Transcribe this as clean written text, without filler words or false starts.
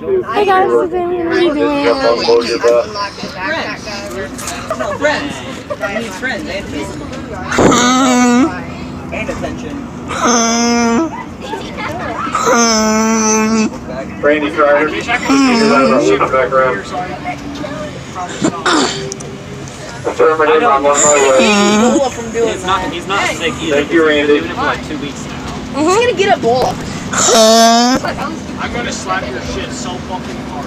Hey guys, what are you doing? No, friends. I need friends and physical. And attention. Randy Carter, shoot back around. Affirmative, I'm on my way. He's not sick either. Thank you, Randy. He's been doing it for like 2 weeks now. He's gonna get Ebola. I'm gonna slap your shit so fucking hard.